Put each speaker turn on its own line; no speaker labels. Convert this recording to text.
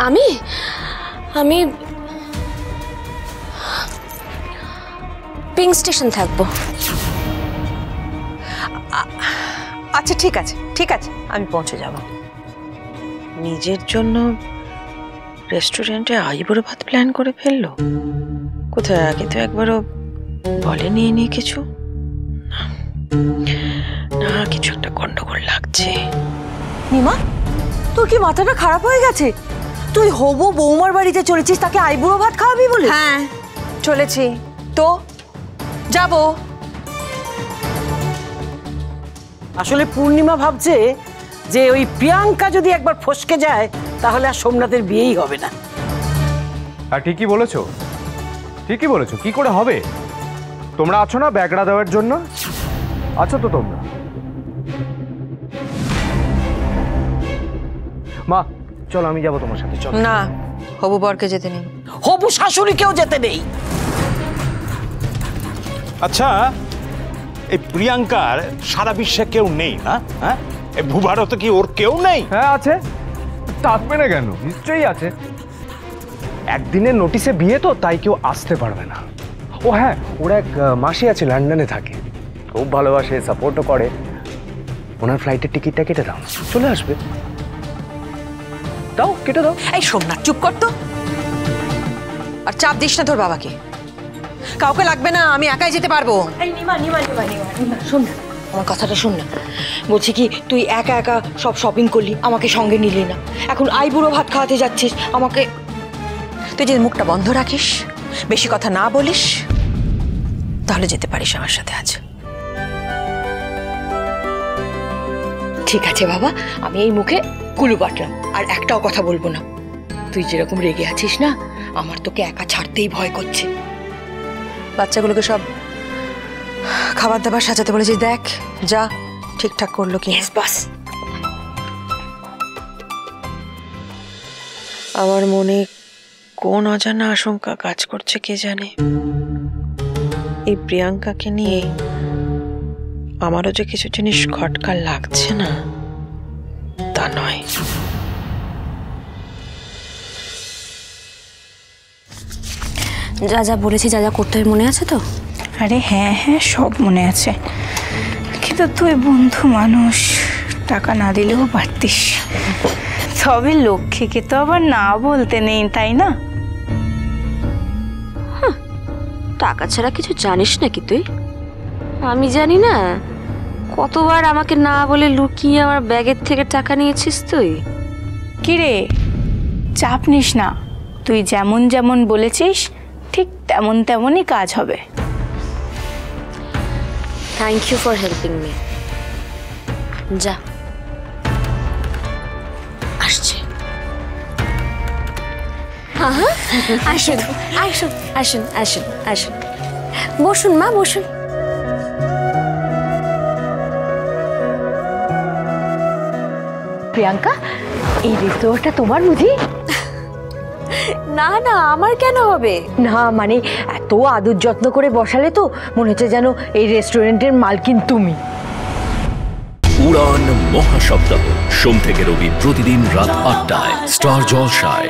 আমি আমি pink station থাকবো।
আচ্ছা ঠিক আছে ঠিক আছে, আমি পৌঁছে যাব। নিজের জন্য রেস্টুরেন্টে আইবুড়ো ভাত প্ল্যান করে ফেললো। কোথায় আগে তো একবারও বলেনি নি কিছু। না কিছু একটা গন্ডগোল লাগছে।
নিমা, তোর কি মাথাটা খারাপ হয়ে গেছে? তুই হবু বৌমার বাড়িতে চলেছিস, তাকে আইবুড়ো ভাত খাওয়াবি বলে?
হ্যাঁ চলেছি তো, যাব।
আসলে পূর্ণিমা ভাবছে যে ওই প্রিয়াঙ্কা যদি একবার ফসকে যায় তাহলে আর সোমনাথের বিয়েই হবে না।
আর ঠিকই বলেছো, ঠিকই বলেছো। কি করে হবে? তোমরা আছো না ব্যাগড়া দেওয়ার জন্য? আছো তো তোমরা? মা চলো, আমি যাবো তোমার সাথে। চলো
না, হবু বরকে যেতে নেই।
হবু শাশুড়িকেও যেতে নেই।
আচ্ছা, এই প্রিয়াঙ্কার সারা বিশ্বে কেউ নেই না? হ্যাঁ, এই ভূভারতে কি ওর কেউ নেই?
হ্যাঁ আছে, থাকবে না কেন? নিশ্চয়ই আছে। একদিনের নোটিশে বিয়ে তো, তাই কেউ আসতে পারবে না। ও হ্যাঁ, ওর এক মাসি আছে, লন্ডনে থাকে, খুব ভালোবাসে, সাপোর্টও করে। ওনার ফ্লাইটের টিকিটটা কেটে দাও, চলে আসবে। দাও, কেটে দাও।
এই সোমনাথ চুপ কর তো, আর চাপ দিস না তোর বাবাকে। কাউকে লাগবে না, আমি একাই যেতে পারবো।
শোন না, আমার কথাটা শোন না। বলছি কি, তুই একা একা সব শপিং করলি, আমাকে সঙ্গে নিলি না। এখন আইবুড়ো ভাত খাওয়াতে যাচ্ছিস আমাকে।
তুই যদি মুখটা বন্ধ রাখিস, বেশি কথা না বলিস, তাহলে যেতে পারিস আমার সাথে আজ।
ঠিক আছে বাবা, আমি এই মুখে কুলু পাটলাম, আর একটাও কথা বলবো না। তুই যেরকম রেগে আছিস না, আমার তোকে একা ছাড়তেই ভয় করছে।
বাচ্চাগুলোকে সব খাবার দাবার সাজাতে বলেছিস, দেখ যা ঠিকঠাক করলো কি।
বাস।
আমার মনে কোন অজানা আশঙ্কা কাজ করছে কে জানে। এই প্রিয়াঙ্কাকে নিয়ে আমারও যে কিছু জিনিস খটকা লাগছে না তা নয়।
যা যা বলেছি, যা যা করতে হবে মনে আছে তো?
আরে হ্যাঁ হ্যাঁ, সব মনে আছে। কিন্তু তুই বন্ধু মানুষ, টাকা না দিলেও পারতিস। তবে লক্ষ্মীকে তো আবার না বলতে নেই, তাই না?
টাকা ছাড়া কিছু জানিস নাকি তুই? আমি জানি না কতবার আমাকে না বলে লুকিয়ে আমার ব্যাগের থেকে টাকা নিয়েছিস তুই।
কিরে, চাপ নিস না, তুই যেমন যেমন বলেছিস ঠিক তেমন তেমনই কাজ হবে।
Thank you for helping me. যা, আসছে। আসুন আসুন আসুন আসুন আসুন, বসুন মা, বসুন।
প্রিয়াঙ্কা, এই রেস্তোরাঁটা তোমার বুঝি?
না না, আমার কেন হবে?
না মানে এত আদর যত্ন করে বসালে তো মনে হচ্ছে যেন এই রেস্টুরেন্টের মালকিন তুমি।
উড়ান মহাসপ্তাহ, সোম থেকে রবি প্রতিদিন রাত ৮টায় স্টার জলসায়।